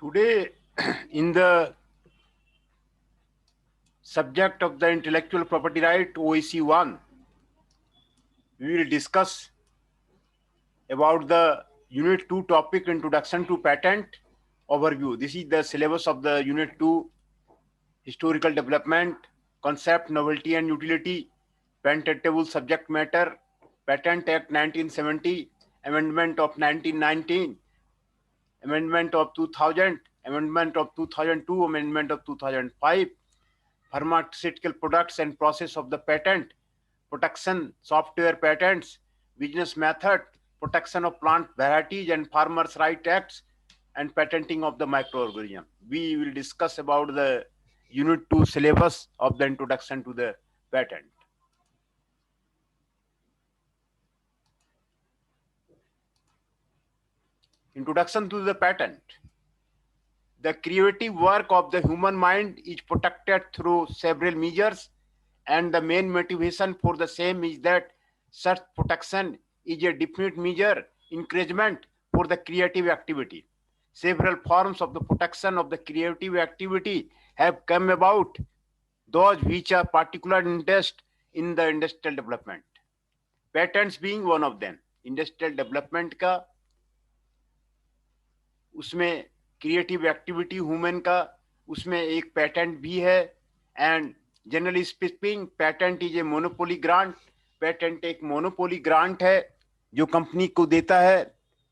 Today, in the subject of the intellectual property right, OEC 1, we will discuss about the Unit 2 topic, Introduction to Patent Overview. This is the syllabus of the Unit 2, Historical Development, Concept, Novelty and Utility, Patentable Subject Matter, Patent Act 1970, Amendment of 1919, Amendment of 2000, Amendment of 2002, Amendment of 2005, pharmaceutical products and process of the patent, protection, software patents, business method, protection of plant varieties and farmers' right acts, and patenting of the microorganism. We will discuss about the Unit 2 syllabus of the introduction to the patent. Introduction to the patent. The creative work of the human mind is protected through several measures, and the main motivation for the same is that such protection is a definite measure encouragement for the creative activity. Several forms of the protection of the creative activity have come about, those which are particular interest in the industrial development. Patents being one of them. Industrial development का उसमें creative activity human का उसमें एक patent भी है. And generally speaking patent is a monopoly grant. Patent एक monopoly grant है जो कंपनी को देता है.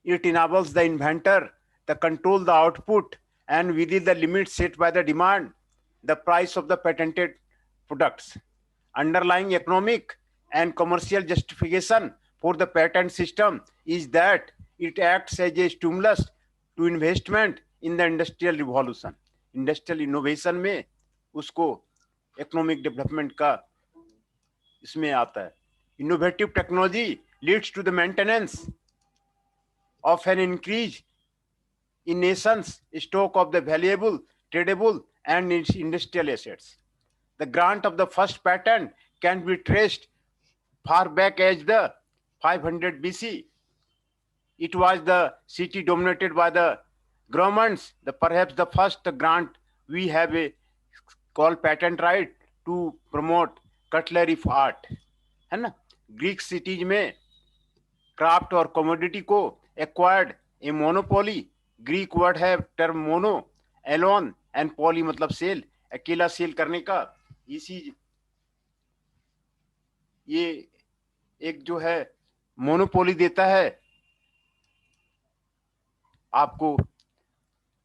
It enables the inventor the control the output and with in the limit set by the demand the price of the patented products. Underlying economic and commercial justification for the patent system is that it acts as a stimulus to investment in the industrial revolution. Industrial innovation में उसको economic development का इसमें आता है. Innovative technology leads to the maintenance of an increase in nation's stock of the valuable, tradable and industrial assets. The grant of the first patent can be traced far back as the 500 BC. It was the city dominated by the Romans. Perhaps the first grant we have a called patent right to promote cutlery of art. है ना? Greek cities में craft और commodity को acquired a monopoly. Greek word have term mono, alone and poly मतलब sale, अकेला cell करने का. इसी ये एक जो है मोनोपोली देता है आपको.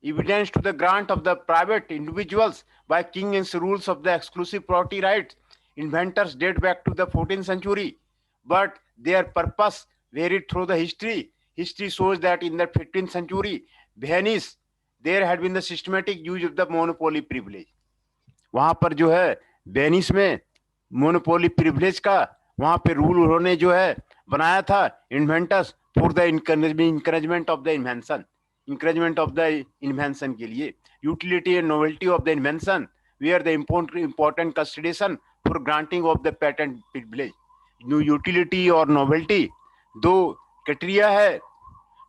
evidence to the grant of the private individuals by king's rules of the exclusive property rights. Inventors date back to the 14th century, but their purpose varied through the history. History shows that in the 15th century Venice there had been the systematic use of the monopoly privilege. वहां पर जो है Venice में monopoly privilege का वहां पे rule उन्होंने जो है बनाया था inventors for the encouragement of the invention. Encouragement of the invention के लिए utility and novelty of the invention were the important consideration for granting of the patent privilege. Utility और नोवेल्टी दो क्राइटेरिया है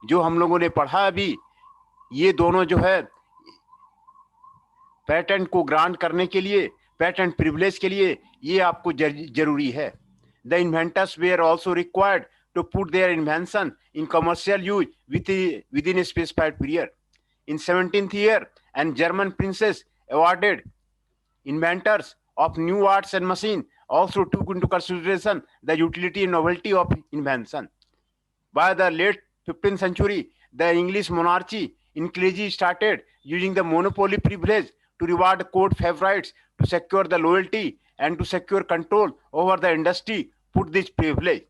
जो हम लोगों ने पढ़ा अभी. ये दोनों जो है पेटेंट को ग्रांट करने के लिए, पेटेंट प्रिविलेज के लिए ये आपको जरूरी है. The inventors where also required to put their invention in commercial use within a specified period. In 17th year, and German princes awarded inventors of new arts and machine also took into consideration the utility and novelty of invention. By the late 15th century, the English monarchy increasingly started using the monopoly privilege to reward court favorites to secure the loyalty and to secure control over the industry. Put this privilege.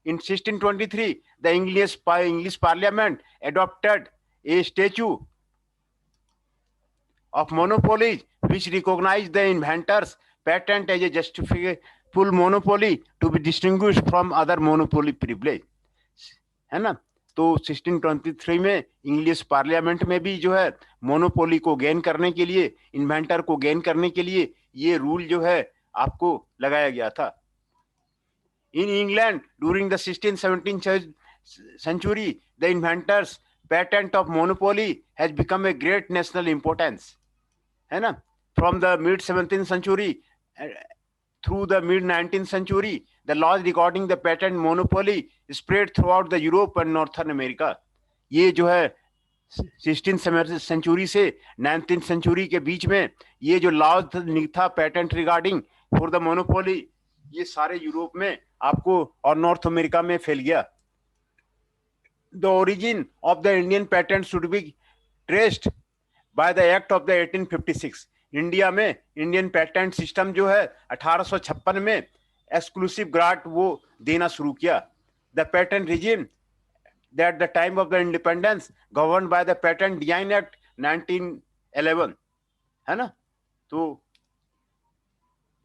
In 1623, the English Parliament adopted a statute of monopoly which recognized the inventor's patent as a justifiable monopoly to be distinguished from other monopoly privilege. है ना? तो 1623 में English parliament में भी जो है monopoly को gain करने के लिए, इन्वेंटर को गेन करने के लिए ये रूल जो है आपको लगाया गया था. In England, during the 16th-17th century, the inventors' patent of monopoly has become a great national importance, है ना? From the mid 17th century through the mid 19th century, the laws regarding the patent monopoly spread throughout the Europe and Northern America. ये जो है 16th century से 19th century के बीच में ये जो लॉ था patent regarding for the monopoly, ये सारे यूरोप में आपको और नॉर्थ अमेरिका में फैल गया. The origin of the Indian patent should be traced by the act of the 1856. India में इंडियन पेटेंट सिस्टम जो है 1856 में एक्सक्लूसिव ग्रांट वो देना शुरू किया. The patent regime that the time of the independence governed by the Patent Design Act 1911, है ना? तो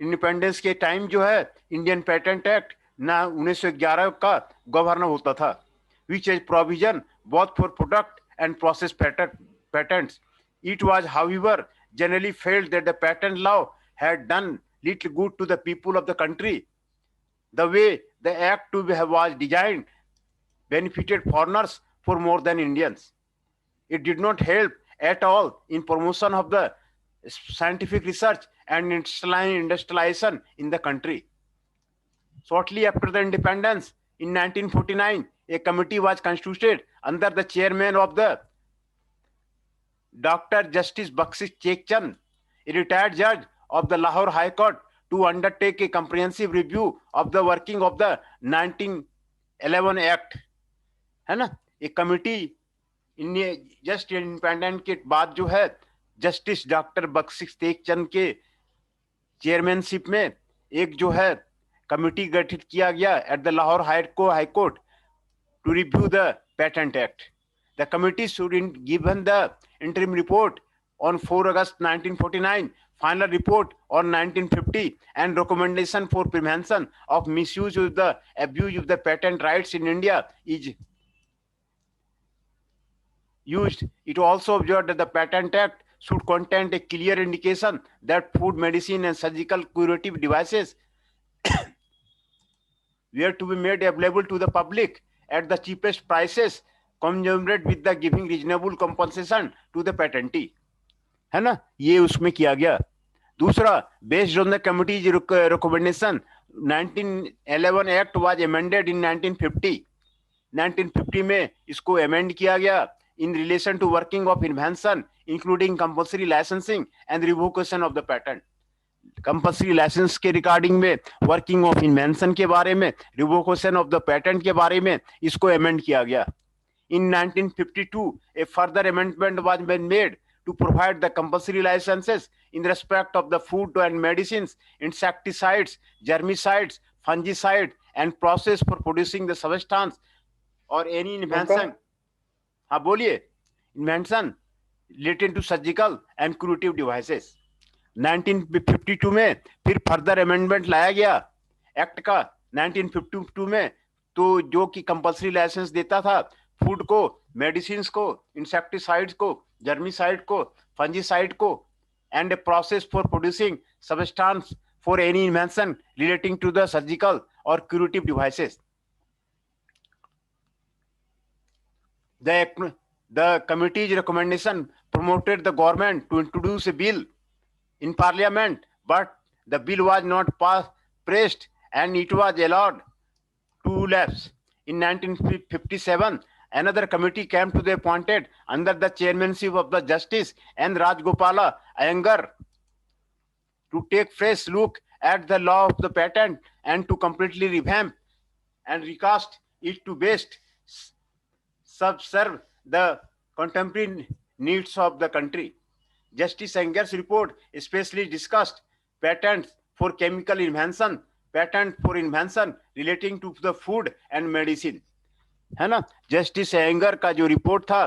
इंडिपेंडेंस के टाइम जो है इंडियन पेटेंट एक्ट ना 1911 का गवर्न होता था, which is provision both for product and process patents. It was, however, generally felt that the patent law had done little good to the people of the country. The way the act was designed benefited foreigners for more than Indians. It did not help at all in promotion of the scientific research and industrialization in the country. Shortly after the independence, in 1949, a committee was constituted under the chairman of the Dr. Justice Bakshi Chekchand, a retired judge of the Lahore High Court, to undertake a comprehensive review of the working of the 1911 Act. है ना? एक committee just independent के बाद जो है justice doctor Bakshi Tekchand के chairmanship में एक जो है कमिटी गठित किया गया at the Lahore high court to review the patent act. The committee should given the interim report on 4 August 1949, final report on 1950, and recommendation for prevention of misuse of the abuse of the patent rights in India is used. It also observed that the Patent Act should contain a clear indication that food, medicine, and surgical curative devices were to be made available to the public at the cheapest prices, commensurate with the giving reasonable compensation to the patentee. है ना? ये उसमें किया गया. दूसरा, based on the committee's recommendation, 1911 Act was amended in 1950. 1950 में इसको amend किया गया in relation to working of invention, including compulsory licensing and revocation of the patent. Compulsory license के regarding में, working of invention के बारे में, revocation of the patent के बारे में इसको amend किया गया. In 1952, a further amendment was made to provide the compulsory licenses in respect of the food and medicines, insecticides, germicides, fungicides, and process for producing the substance or any invention. हाँ बोलिए. Invention related to surgical and curative devices. 1952 में फिर further amendment लाया गया act का 1952 में, तो जो कि कंपल्सरी लाइसेंस देता था फूड को, मेडिसिन को, इंसेक्टिसाइड्स को, जर्मिसाइड को, फंजीसाइड को, and a process for producing substance for any invention relating to the surgical or curative devices. The committee's recommendation promoted the government to introduce a bill in parliament, but the bill was not passed and it was allowed to lapse. In 1957, another committee came to be appointed under the chairmanship of the Justice N. Rajgopala Iyengar to take fresh look at the law of the patent and to completely revamp and recast it to best serve the contemporary needs of the country. Justice Iyengar's report especially discussed patents for chemical invention, patent for invention relating to the food and medicine. है ना? Justice anger का जो report था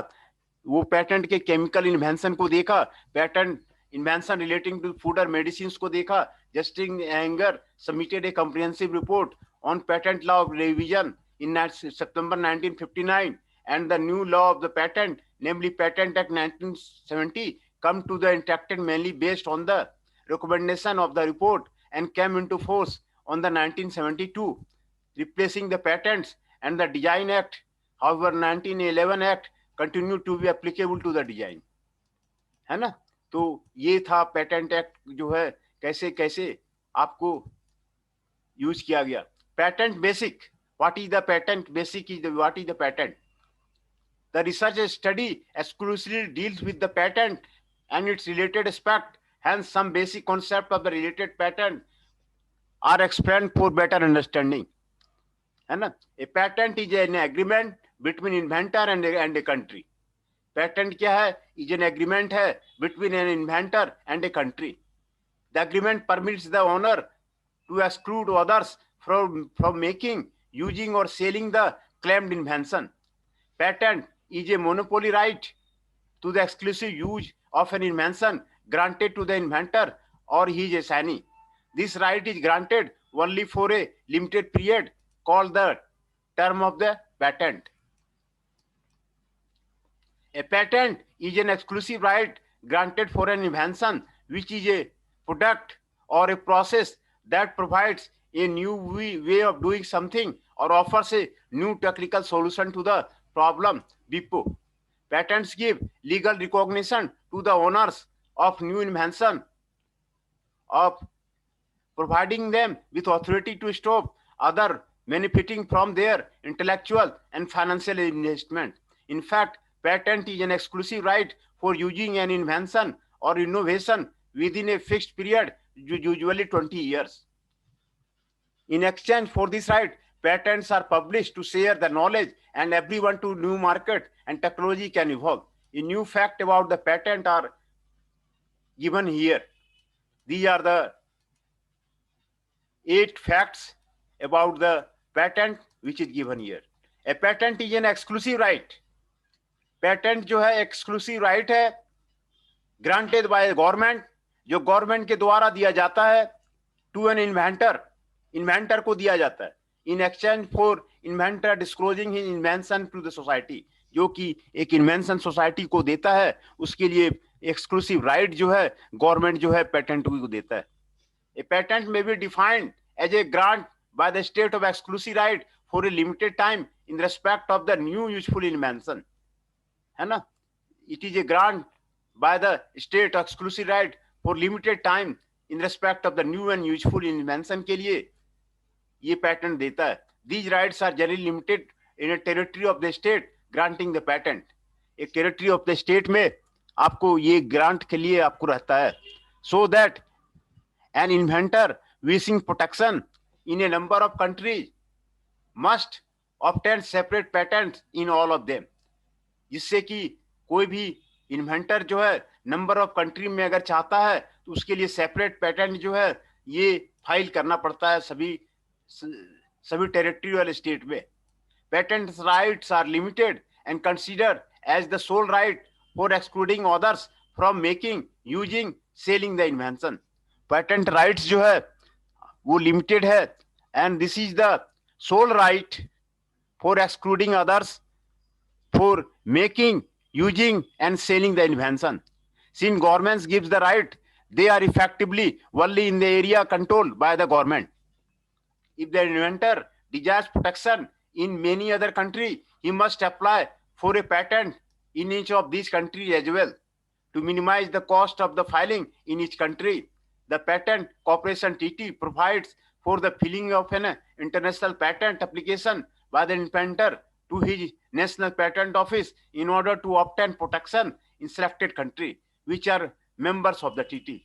वो patent के chemical invention को देखा, patent invention relating to food और मेडिसिन को देखा. Justice Ayyangar submitted a comprehensive report on patent law of revision in September 1959 and the new law of the patent, namely Patent Act 1970, come to the enacted mainly based on the recommendation of the report and came into force on the 1972, replacing the Patents and the Design Act. However, 1911 Act continue to be applicable to the design, है ना। तो ये था patent act जो है कैसे कैसे आपको यूज किया गया। Patent basic, what is the patent basic is what is the patent. The research study exclusively deals with the patent and its related aspect. Hence, some basic concept of the related patent are explained for better understanding. है ना। A patent is an agreement between inventor and a country. Patent क्या है? Is an agreement है between an inventor and a country. The agreement permits the owner to exclude others from making, using, or selling the claimed invention. Patent is a monopoly right to the exclusive use of an invention granted to the inventor or his assignee. This right is granted only for a limited period called the term of the patent. A patent is an exclusive right granted for an invention which is a product or a process that provides a new way of doing something or offers a new technical solution to the problem before. Patents give legal recognition to the owners of new invention, of providing them with authority to stop other benefiting from their intellectual and financial investment. In fact, patent is an exclusive right for using an invention or innovation within a fixed period, usually 20 years. In exchange for this right, patents are published to share the knowledge and everyone to new market and technology can evolve. A new fact about the patent are given here. These are the 8 facts about the patent which is given here. A patent is an exclusive right. Patent जो है exclusive right है, granted by the government, जो government के द्वारा दिया जाता है to an inventor, inventor को दिया जाता है in exchange for inventor disclosing his invention to the society, जो कि एक इन्वेंशन सोसाइटी को देता है, उसके लिए एक्सक्लूसिव राइट जो है गवर्नमेंट जो है पेटेंट को देता है। A patent may be defined as a grant by the state of exclusive right for a limited time in respect of the new useful invention, है ना। It is a grant by the state exclusive right for limited time in respect of the new and useful invention के लिए ये patent देता है। These rights are generally limited in a territory of the state granting the patent. एक territory of the state में आपको ये grant के लिए आपको रहता है। So that N inventor wishing protection in A number of countries must obtain separate patent in all of them, जिससे कि कोई भी इन्वेंटर जो है नंबर ऑफ कंट्री में अगर चाहता है तो उसके लिए सेपरेट पेटेंट जो है ये फाइल करना पड़ता है सभी टेरिटरी वाले स्टेट में। Patent rights are limited and consider as the sole right for excluding others from making, using, selling the invention. Patent rights जो है वो लिमिटेड है and this is the sole right for excluding others for making, using and selling the invention. Since governments gives the right, they are effectively only in the area controlled by the government. If the inventor desires protection in many other countries, he must apply for a patent in each of these countries as well. To minimize the cost of the filing in each country, the Patent Cooperation Treaty provides for the filing of an international patent application by the inventor to his national patent office in order to obtain protection in selected country which are members of the treaty.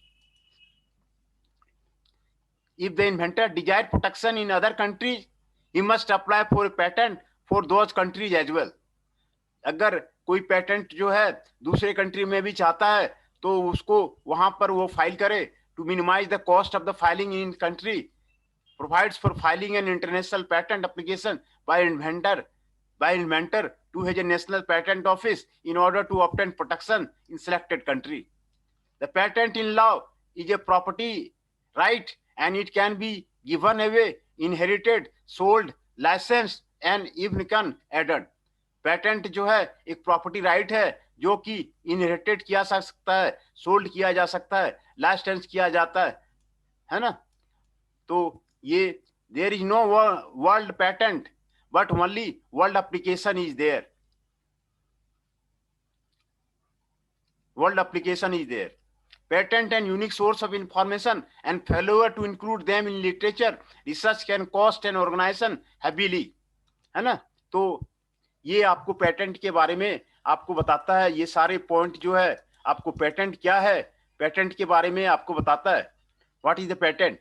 If the inventor desires protection in other countries, he must apply for a patent for those countries as well. अगर कोई patent जो है दूसरे country में भी चाहता है तो उसको वहां पर वो फाइल करे। To minimise the cost of the filing in country provides for filing an international patent application by inventor to his national patent office in order to obtain protection in selected country. The patent in law is a property right and it can be given away, inherited, sold, licensed and even can added. Patent जो है एक property right है जो कि inherited किया जा सकता है, सोल्ड किया जा सकता है, लाइसेंस किया जाता है ना। तो ये there is no world patent but only world application is there. World application is there. Patent and unique source of information and failure to include them in literature research can cost an organization heavily, है ना. तो ये आपको patent के बारे में आपको बताता है. ये सारे पॉइंट जो है आपको पेटेंट क्या है, पेटेंट के बारे में आपको बताता है. What is the patent?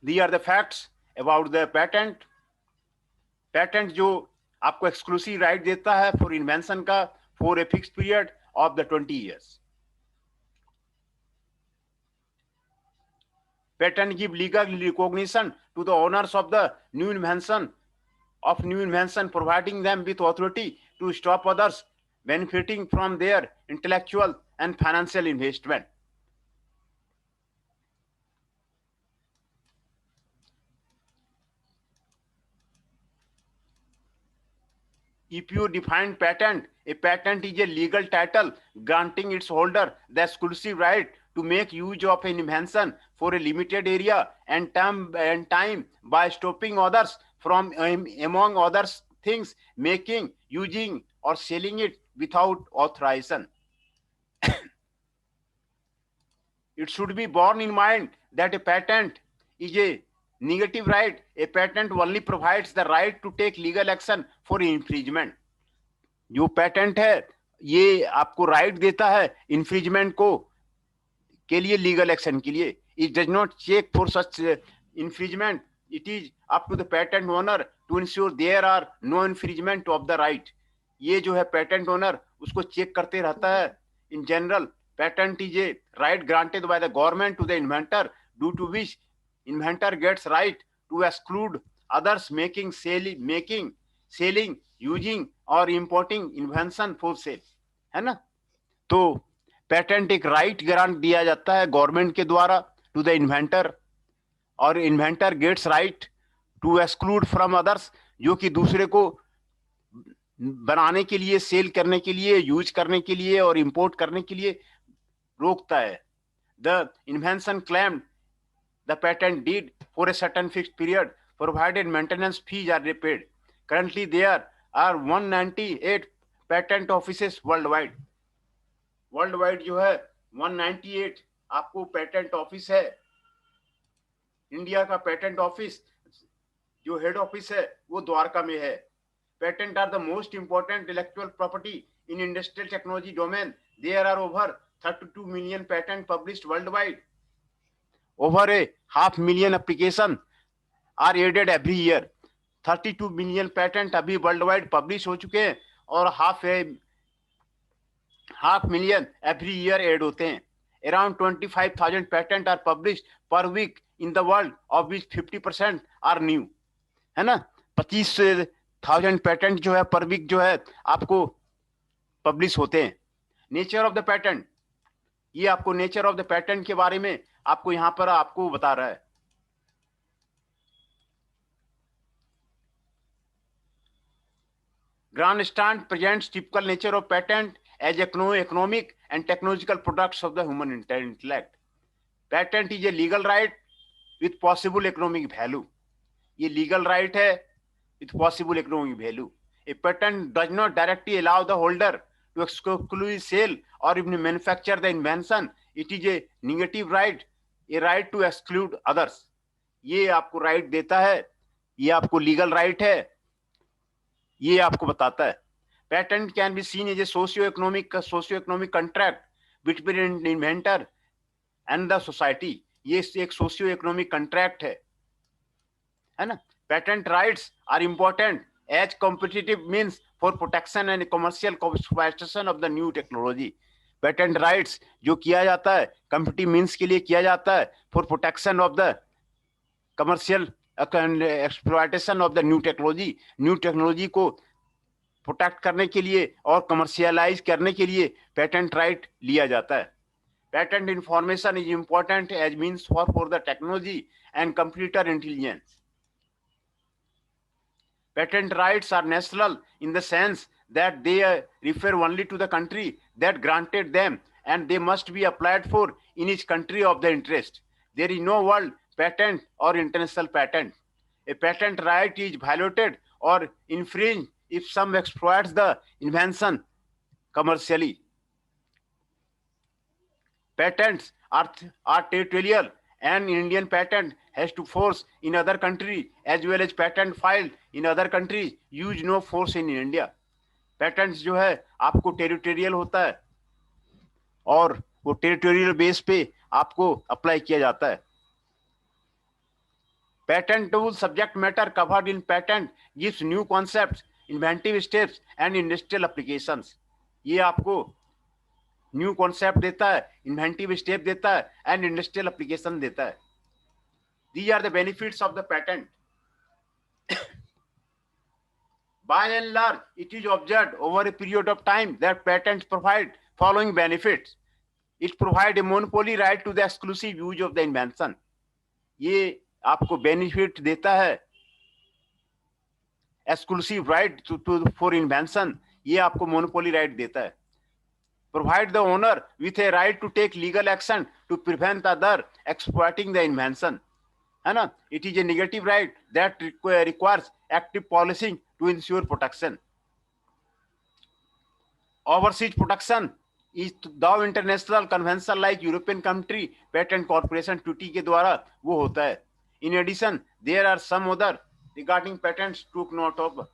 These are the facts about the patent. Patent जो आपको एक्सक्लूसिव राइट देता है फॉर इन्वेंशन का for a fix period of the 20 years. Patent give legal recognition to the owners of the new invention, providing them with authority to stop others benefiting from their intellectual and financial investment. If you define patent, a patent is a legal title granting its holder the exclusive right to make use of an invention for a limited area and time by stopping others from, among other things, making, using, or selling it without authorization. It should be borne in mind that a patent is a negative right. A patent only provides the right to take legal action for infringement. जो patent है ये आपको right देता है infringement को के लिए, legal action के लिए. It does not check for such infringement. It is up to the patent owner to ensure there are no infringement of the right. ये जो है पेटेंट ओनर उसको चेक करते रहता है. In general patent is a right granted by the government to the inventor due to which inventor gets right to exclude others making, selling, using और importing invention for sale, है ना. तो patent एक right grant दिया जाता है government के द्वारा टू द इन्वेंटर, और inventor gets right to exclude from others, जो कि दूसरे को बनाने के लिए, सेल करने के लिए, यूज करने के लिए और इंपोर्ट करने के लिए रोकता है. The invention claimed the patent deed for a certain fixed period provided maintenance fees are paid. Currently there are 198 patent offices worldwide. Worldwide जो है 198 आपको पेटेंट ऑफिस है. इंडिया का पेटेंट ऑफिस जो हेड ऑफिस है वो द्वारका में है. Patent are the most important intellectual property in industrial technology domain. There are over 32 million patent published worldwide. Over a 500,000 application are added every year. 32 million patent अभी world wide publish हो चुके हैं और half million every year add होते हैं. Around 25,000 patent are publish per week in the world, of which 50% are new, है ना. 25,000 patent जो है पर वीक जो है आपको पब्लिश होते हैं. नेचर ऑफ द पेटेंट, ये आपको नेचर ऑफ द पेटेंट के बारे में आपको यहाँ पर आपको बता रहा है. Grandstand presents typical nature of patent as economic and technological products of the human intellect. Patent is a legal right with possible economic value. ये legal right है with possible economic value. A patent does not directly allow the holder to exclusively sell or even manufacture the invention. It is a negative right, a right to exclude others. ये आपको right देता है, ये आपको legal right है, ये आपको बताता है. Patent can be seen as a socio economic contract between inventor and the society. ये एक सोशियो इकोनॉमिक कंट्रैक्ट है ना. Patent rights are important as competitive means for protection and commercial exploitation of the new technology. Patent rights जो किया जाता है competitive means के लिए किया जाता है for protection of the commercial exploitation of the new technology को प्रोटेक्ट करने के लिए और कमर्शियलाइज करने के लिए पेटेंट राइट लिया जाता है. Patent information is important as means for the technology and computer intelligence. Patent rights are national in the sense that they refer only to the country that granted them and they must be applied for in each country of their interest. There is no world patent or international patent. A patent right is violated or infringed if some exploits the invention commercially. Patents are territorial, and Indian patent has to force in other country as well as patent filed in other countries use no force in India. Patents जो है आपको territorial होता है और वो territorial base पे आपको apply किया जाता है. Patentable subject matter covered in patent gives new concepts, inventive steps and industrial applications. ये आपको न्यू कॉन्सेप्ट देता है, इन्वेंटिव स्टेप देता है एंड इंडस्ट्रियल एप्लीकेशन देता है. These are the benefits of the patent. By and large, it is observed over a period of time that patents provide following benefits. It provides a monopoly right to the exclusive use of the invention. ये आपको benefit देता है, exclusive right for invention, ये आपको monopoly right देता है. Provide the owner with a right to take legal action to prevent other exploiting the invention. है ना? It is a negative right that requires active policing to ensure protection. Overseas protection is thou international convention like European country patent corporation treaty के द्वारा वो होता है. In addition, there are some other regarding patents took note of.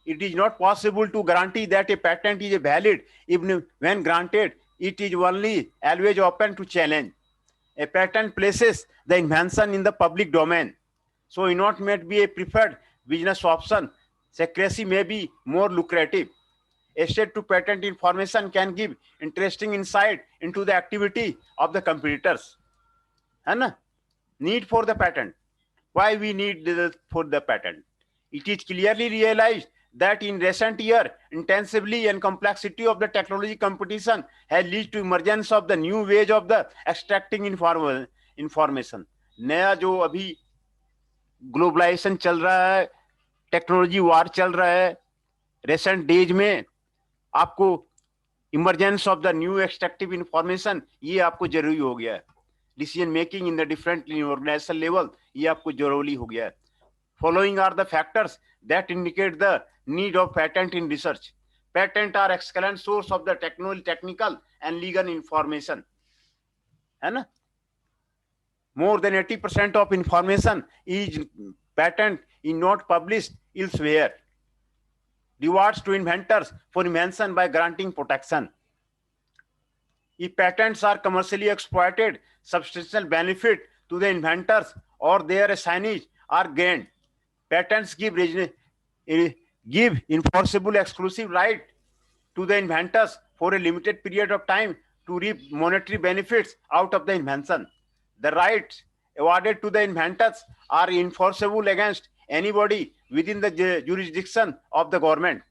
It is not possible to guarantee that a patent is valid even when granted. It is only always open to challenge. A patent places the invention in the public domain, so it not may be a preferred business option. Secrecy may be more lucrative. Access to patent information can give interesting insight into the activity of the competitors. है ना? Need for the patent. Why we need for the patent? It is clearly realized that in recent year, intensively and complexity of the technology competition has led to emergence of the new ways of the extracting information. नया जो अभी globalisation चल रहा है, technology वार चल रहा है, recent days में आपको emergence of the new extractive information ये आपको जरूरी हो गया है. Decision making in the different organization level ये आपको जरूरी हो गया है. Following are the factors that indicate the need of patent in research. Patent are excellent source of the technical and legal information. है ना? More than 80% of information is patent is not published elsewhere. Rewards to inventors for invention by granting protection. If patents are commercially exploited, substantial benefit to the inventors or their assignees are gained. Patents give enforceable exclusive right to the inventors for a limited period of time to reap monetary benefits out of the invention. The rights awarded to the inventors are enforceable against anybody within the jurisdiction of the government.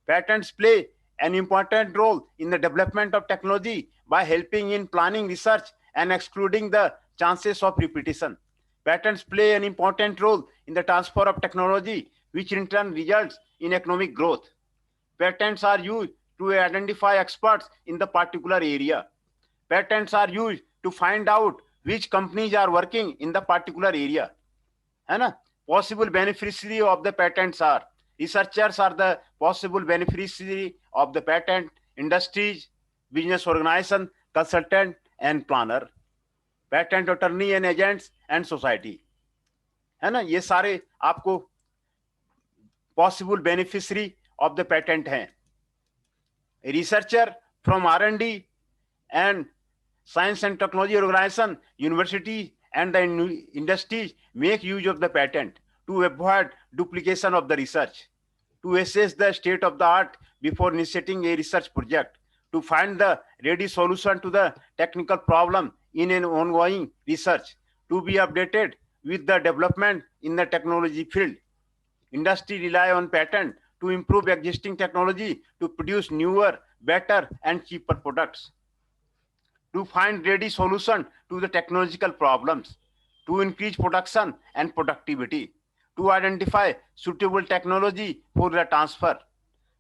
Patents play an important role in the development of technology by helping in planning research and excluding the chances of repetition. Patents play an important role in the transfer of technology, which in turn results in economic growth. Patents are used to identify experts in the particular area. Patents are used to find out which companies are working in the particular area. है ना? Possible beneficiary of the patents are researchers are the possible beneficiary of the patent, industries, business organization, consultant and planner, patent attorney and agents and society. है ना? ये सारे आपको possible beneficiary of the patent हैं. A researcher from R&D and science and technology organization, university and the industries make use of the patent to avoid duplication of the research, to assess the state of the art before initiating a research project, to find the ready solution to the technical problem in an ongoing research, to be updated with the development in the technology field. Industry rely on patent to improve existing technology to produce newer, better and cheaper products, to find ready solution to the technological problems, to increase production and productivity, to identify suitable technology for the transfer,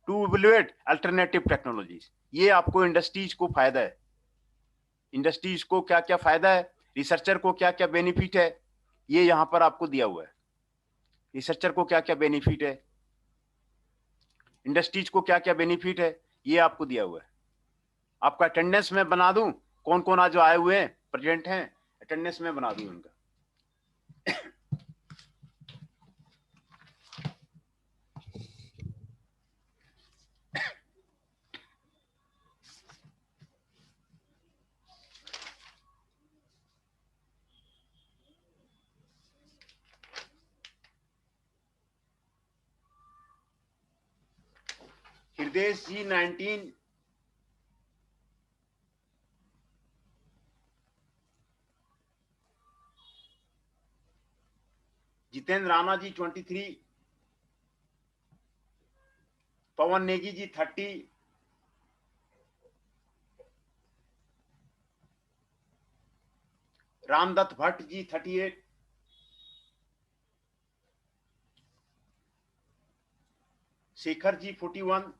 to evaluate alternative technologies. ये आपको industries को फायदा है. Industries को क्या क्या फायदा है, रिसर्चर को क्या क्या बेनिफिट है, ये यहां पर आपको दिया हुआ है. रिसर्चर को क्या क्या बेनिफिट है, इंडस्ट्रीज को क्या क्या बेनिफिट है, ये आपको दिया हुआ है। आपका अटेंडेंस में बना दूं, कौन कौन आज जो आए हुए हैं, प्रेजेंट हैं, अटेंडेंस में बना दूं उनका। हृदय जी 19, जितेंद्र राणा जी 23, पवन नेगी जी 30, रामदत्त भट्ट जी 38, शेखर जी 41,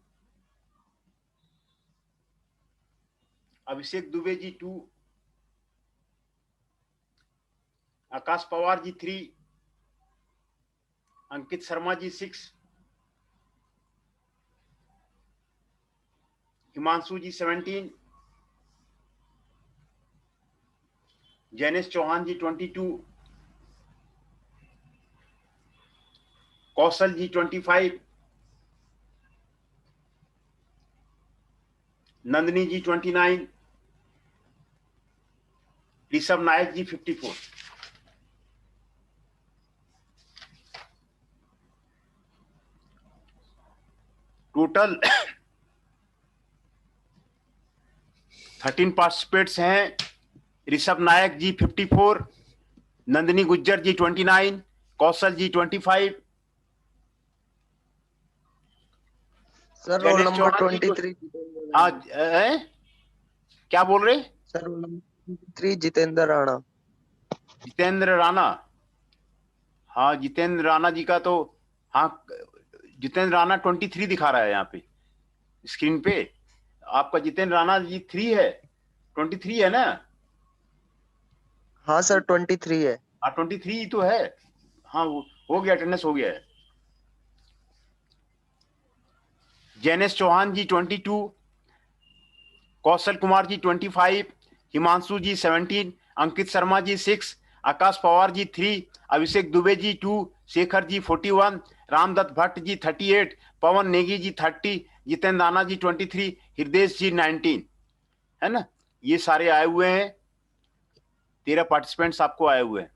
अभिषेक दुबे जी 2, आकाश पवार जी 3, अंकित शर्मा जी 6, हिमांशु जी 17, जैनेश चौहान जी 22, कौशल जी 25, नंदनी जी 29, ऋषभ नायक जी 54। टोटल 13 पार्टिसिपेट्स हैं। Rishabh Nayak ji 54, Nandini Gujjar ji 29, Kaushal ji 25, sir roll Jainesh number Chauhan जी 23 हाँ क्या बोल रहे? Sir roll number 23 Jitendra Rana. Jitendra Rana, हाँ जितेंद्र राणा जी का तो, हाँ जितेंद्र राणा 23 दिखा रहा है यहाँ पे स्क्रीन पे। आपका जितेंद्र राणा जी 3 है, 23 है ना? हाँ सर 23 है। हाँ 23 तो है। हाँ हो गया, अटेंडेंस हो गया है। जैनेश चौहान जी 22, कौशल कुमार जी 25, हिमांशु जी 17, अंकित शर्मा जी 6, आकाश पवार जी 3, अभिषेक दुबे जी 2, शेखर जी 41, रामदत्त भट्ट जी 38, पवन नेगी जी 30, जितेंद्र राणा जी 23, हृदय जी 19, है ना? ये सारे आए हुए हैं, 13 पार्टिसिपेंट्स आपको आए हुए हैं।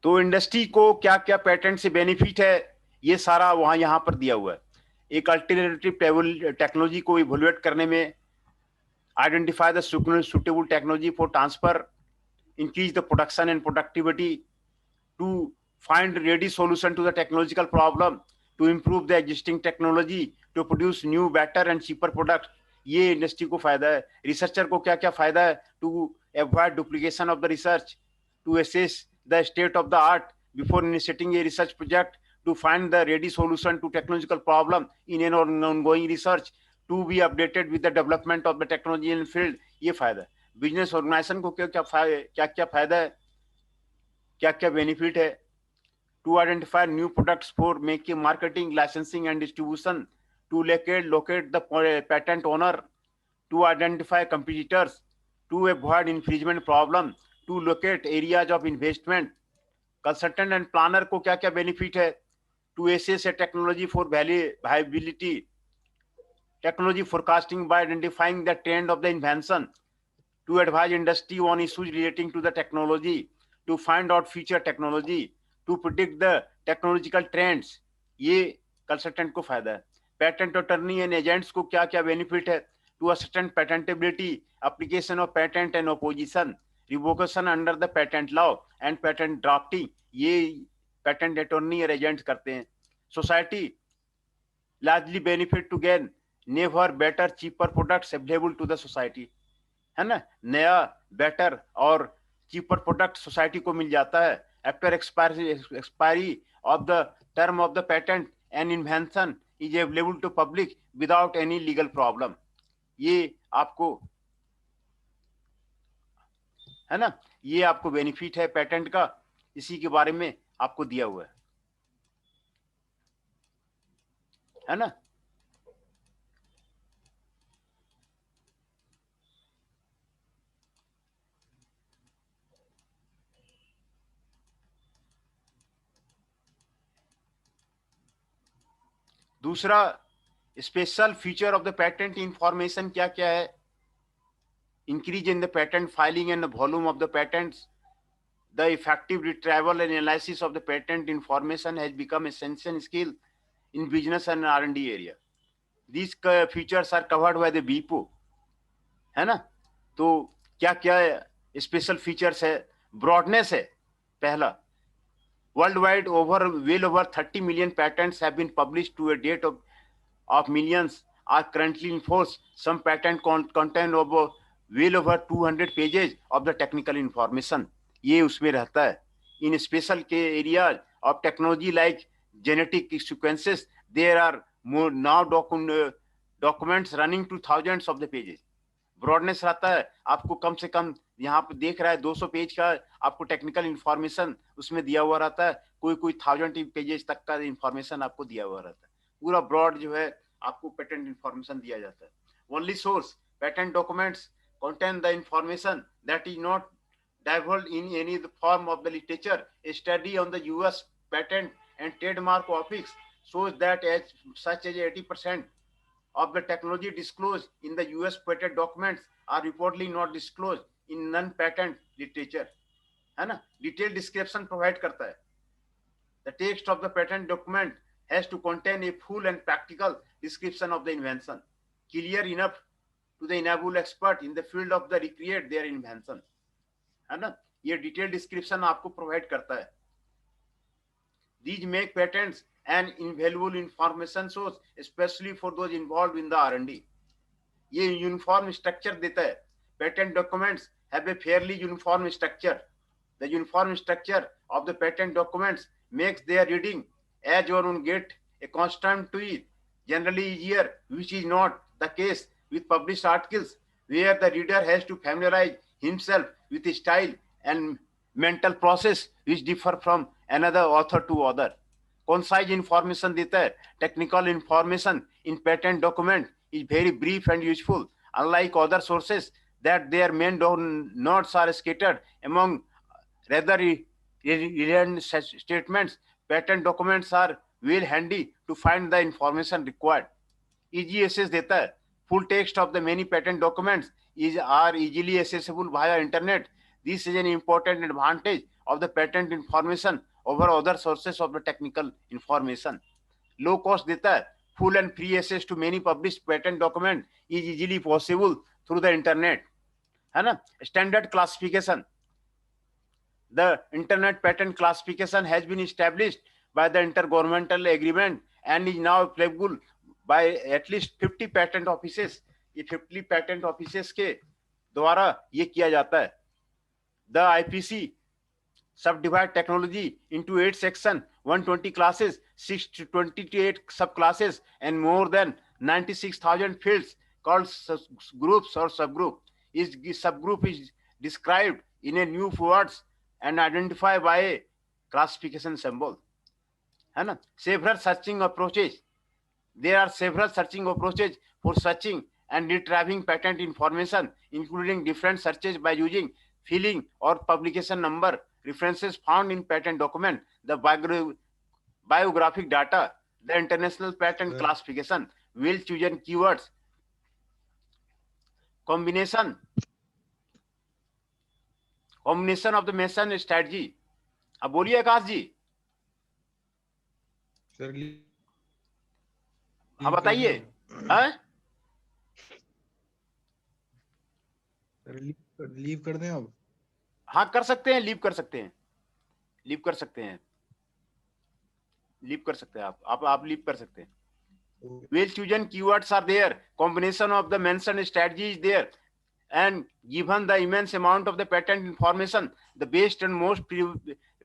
तो इंडस्ट्री को क्या क्या पेटेंट से बेनिफिट है, ये सारा वहां यहां पर दिया हुआ है। एक अल्टरनेटिव टेक्नोलॉजी को इवोल्यूएट करने में, identify the suitable technology for transfer, increase the production and productivity, to find ready solution to the technological problem, to improve the existing technology, to produce new better and cheaper products। ये industry को फायदा है। Researcher को क्या क्या फायदा है? To avoid duplication of the research, to assess the state of the art before initiating a research project, to find the ready solution to technological problem in an ongoing research, to be updated with the development of the technology in field। ये फायदा है। Business organisation को क्या क्या फायदा है, क्या क्या बेनिफिट है? To identify new products for making, marketing, licensing and distribution, to locate the patent owner, to identify competitors, to avoid infringement problem, to locate areas of investment. Consultant and planner को क्या क्या benefit है? To assess a technology for viability, technology forecasting by identifying the trend of the invention, to advise industry on issues relating to the technology, to find out future technology, to predict the technological trends। ये consultant को फायदा है। Patent attorney and agents को क्या क्या benefit है? To assistant patentability, application of patent and opposition, revocation under the patent law and patent drafting. ये patent attorney और एजेंट करते हैं। Society largely benefit to gain never better cheaper products available to the society, है ना? नया better और cheaper product society को मिल जाता है। After expiry of the term of the patent, an invention is available to public without any legal problem. ये आपको, है ना? ये आपको बेनिफिट है पेटेंट का, इसी के बारे में आपको दिया हुआ है ना। दूसरा special feature of the patent information क्या क्या है? Increase in the patent filing and the volume of the patents. The effective retrieval and analysis of the patent information has become essential skill in business and R&D area. These features are covered by the BPO, है ना। तो क्या क्या special features है? Broadness है पहला. Worldwide, well over 30 million patents have been published to a date of millions are currently in force. Some patent contain over well over 200 pages of the technical information. ये उसमें रहता है. In special areas of technology like genetic sequences, there are more now documents running to thousands of the pages. Broadness रहता है, आपको कम से कम यहाँ पे देख रहा है 200 पेज का आपको टेक्निकल इंफॉर्मेशन उसमें दिया हुआ रहता है, कोई 1000 पेजेस तक का इंफॉर्मेशन आपको दिया हुआ रहता है. पूरा ब्रॉड जो है आपको पेटेंट इंफॉर्मेशन दिया जाता है. Only source patent documents contain the information that is not divulged in any form of the literature. A study on the US patent and trademark office shows that as such as 80% of the technology disclosed in the US patent documents are reportedly not disclosed in non-patent literature, है ना. Detailed description provide करता है. The text of the patent document has to contain a full and practical description of the invention, clear enough to the enable expert in the field of the recreate their invention, है ना. ये detailed description आपको provide करता है. These make patents an invaluable information source, especially for those involved in the R&D. ये uniform structure देता है. Patent documents have a fairly uniform structure. The uniform structure of the patent documents makes their reading as one get accustomed to it generally easier, which is not the case with published articles where the reader has to familiarize himself with the style and mental process which differ from another author to other. Concise information देता है. Technical information in patent document is very brief and useful, unlike other sources that their main notes are scattered among rather redundant statements. Patent documents are well handy to find the information required. Easy access देता है. Full text of the many patent documents are easily accessible via internet. This is an important advantage of the patent information over other sources of the technical information. Low cost देता है. Full and free access to many published patent document is easily possible through the internet, है ना. Standard classification. The internet patent classification has been established by the intergovernmental agreement and is now applicable by at least 50 patent offices. ये 50 patent offices के द्वारा ये किया जाता है. The IPC subdivide technology into 8 sections, 120 classes, 628 subclasses, and more than 96,000 fields called groups or subgroup. Each subgroup is described in a new words and identified by a classification symbol, है ना. Several searching approaches. There are several searching approaches for searching and retrieving patent information, including different searches by using filing or publication number, references found in patent document, the biographic data, the international patent classification, well chosen keywords, combination of the mentioned strategy. अब बोलिए आकाश जी. Sir हाँ बताइए. हाँ leave कर दें अब. हाँ कर सकते हैं, लीव कर सकते हैं, लीव कर सकते हैं, लीव कर सकते हैं. आप लीव कर सकते हैं. Well chosen keywords are there, combination of the mentioned strategy is there, and given the immense amount of the patent information, the best and most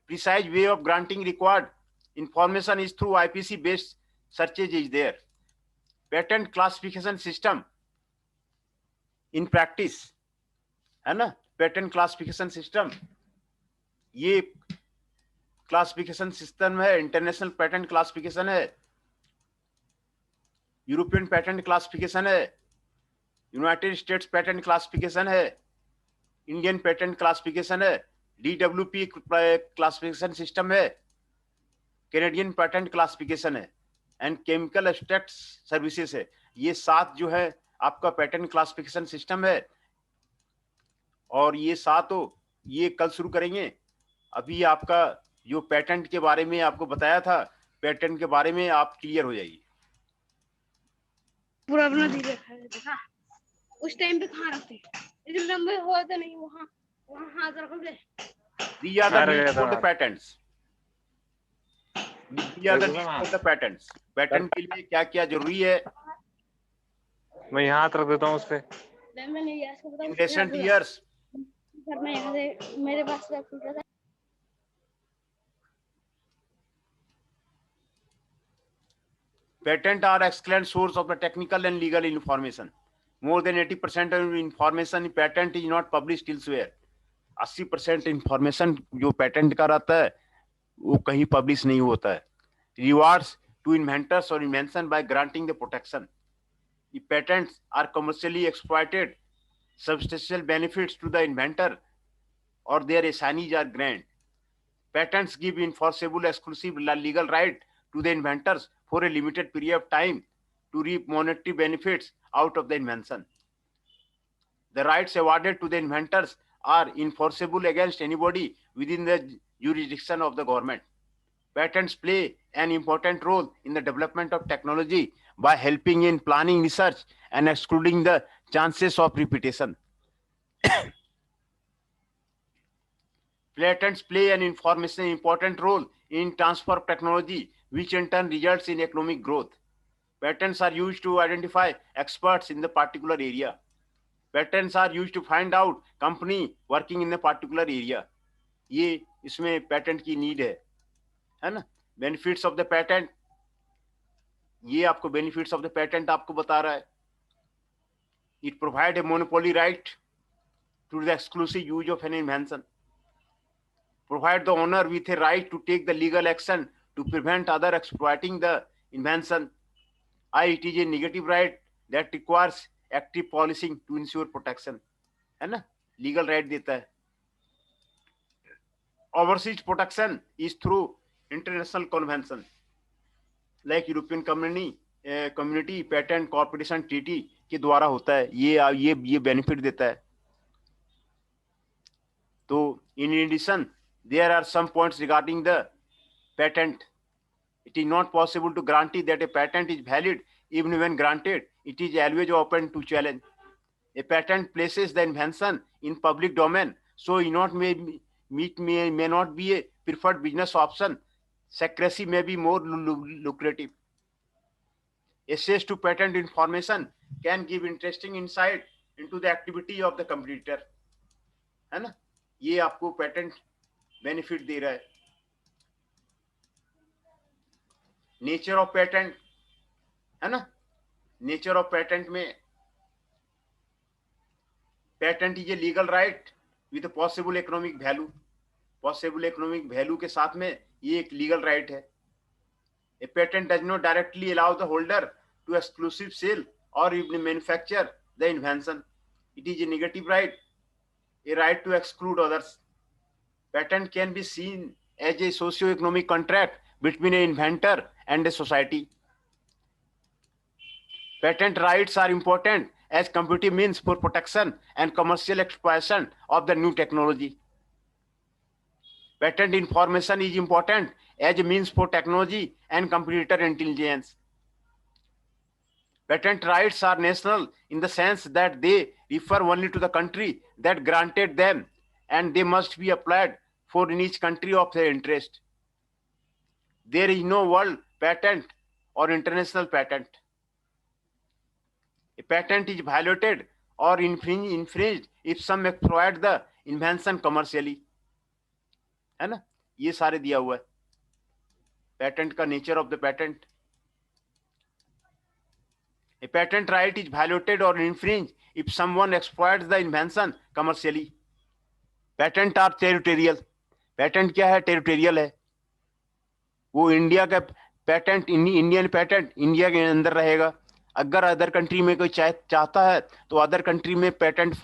precise way of granting required information is through IPC based searches is there. Patent classification system in practice, है ना. Pattern classification system, ये classification system है, international pattern classification है, European pattern classification है, United states pattern classification है, Indian pattern classification है, DWP classification system है, Canadian pattern classification है, एंड केमिकल एब्स्ट्रैक्ट सर्विसेज है। ये 7 जो है आपका पैटर्न क्लासिफिकेशन सिस्टम है, और ये 7 ये कल शुरू करेंगे। अभी आपका जो पैटेंट के बारे में आपको बताया था, पैटेंट के बारे में आप क्लियर हो जाइए। पूरा अपना धीरे देखा उस टाइम पे कहाँ रखते इधर लंबे हुआ तो नहीं, वहाँ हाथ रखोगे। These are the needs for the patents. These are the needs for the patents. Patent के लिए क्या क्या जरूरी है? मैं यहाँ हाथ रख देता हूँ उस पे। मैंने ये इसको बताऊँ। In recent years, सर मैं यहाँ से मेरे पास कंप्यूटर है। patents are excellent source of the technical and legal information. More than 80% of information in patent is not published elsewhere. 80% information जो patent का रहता है वो कहीं publish नहीं होता है. Rewards to inventors or invention by granting the protection. The patents are commercially exploited. Substantial benefits to the inventor or their assignees are granted. Patents give enforceable exclusive legal right to the inventors for a limited period of time to reap monetary benefits out of the invention. The rights awarded to the inventors are enforceable against anybody within the jurisdiction of the government. Patents play an important role in the development of technology by helping in planning research and excluding the chances of repetition. Patents play an important role in transfer of technology, which in turn results in economic growth. Patents are used to identify experts in the particular area. Patents are used to find out company working in a particular area. ये इसमें patent की need है ना? Benefits of the patent, ये आपको benefits of the patent आपको बता रहा है. It provides a monopoly right to the exclusive use of an invention. Provide the owner with a right to take the legal action to prevent other exploiting the invention. It is a negative right that requires active policing to ensure protection. है ना? Legal right देता है. Overseas protection is through international convention like European Community Patent Cooperation Treaty के द्वारा होता है. ये benefit देता है. तो in addition, there are some points regarding the patent. It is not possible to guarantee that a patent is valid even when granted. It is always open to challenge. A patent places the invention in public domain, so may not be a preferred business option. Secrecy may be more lucrative. Access to patent information can give interesting insight into the activity of the competitor. है ना? ये आपको patent benefit दे रहा है. Nature of patent है ना? Nature of patent में patent is a legal right with possible economic value. Possible economic value के साथ में ये एक लीगल राइट है. A patent does not directly allow the holder to exclusive sale or manufacture the invention. It is a negative right, a right to exclude others. Patent can be seen as a socio-economic contract between an inventor and a society. Patent rights are important as competitive means for protection and commercial exploitation of the new technology. Patent information is important as a means for technology and competitor intelligence. Patent rights are national in the sense that they refer only to the country that granted them, and they must be applied for in each country of their interest. There is no world patent or international patent. A patent is violated or infringed if some exploit the invention commercially. है ना? ये सारे दिया हुआ है. Patent का nature of the patent. A patent right is violated or infringed if someone exploits the invention commercially. Patent are territorial. Patent क्या है? टेरिटोरियल है। वो इंडिया का पेटेंट, इंडियन पेटेंट इंडिया के अंदर रहेगा। अगर अदर कंट्री में कोई चाहता है तो अदर कंट्री में पेटेंट